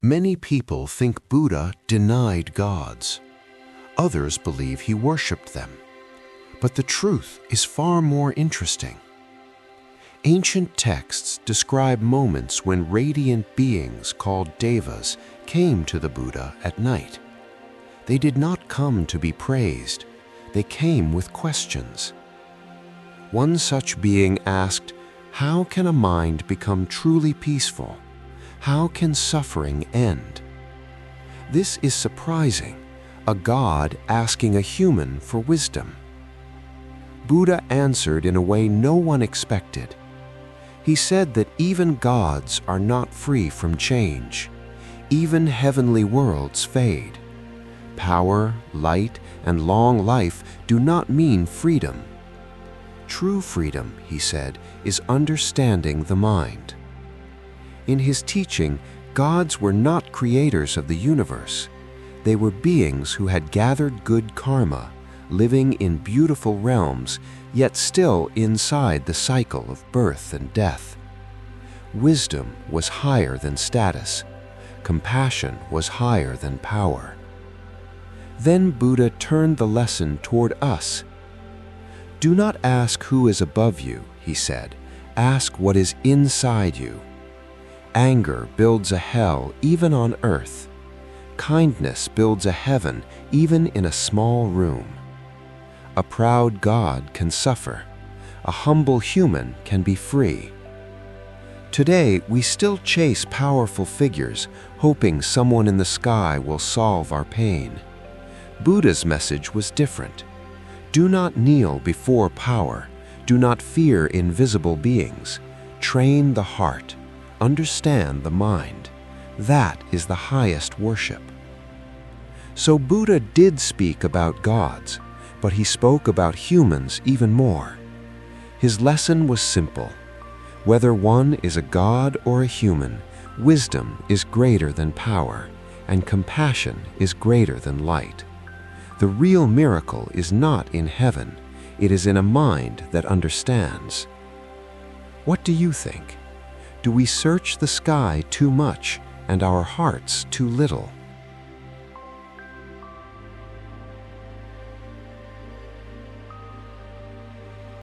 Many people think Buddha denied gods. Others believe he worshipped them. But the truth is far more interesting. Ancient texts describe moments when radiant beings called devas came to the Buddha at night. They did not come to be praised. They came with questions. One such being asked, "How can a mind become truly peaceful? How can suffering end?" This is surprising, a god asking a human for wisdom. Buddha answered in a way no one expected. He said that even gods are not free from change. Even heavenly worlds fade. Power, light, and long life do not mean freedom. True freedom, he said, is understanding the mind. In his teaching, gods were not creators of the universe. They were beings who had gathered good karma, living in beautiful realms, yet still inside the cycle of birth and death. Wisdom was higher than status. Compassion was higher than power. Then Buddha turned the lesson toward us. "Do not ask who is above you," he said. "Ask what is inside you." Anger builds a hell even on earth. Kindness builds a heaven even in a small room. A proud god can suffer. A humble human can be free. Today, we still chase powerful figures, hoping someone in the sky will solve our pain. Buddha's message was different. Do not kneel before power. Do not fear invisible beings. Train the heart. Understand the mind. That is the highest worship. So Buddha did speak about gods, but he spoke about humans even more. His lesson was simple. Whether one is a god or a human, wisdom is greater than power, and compassion is greater than light. The real miracle is not in heaven, it is in a mind that understands. What do you think? Do we search the sky too much and our hearts too little?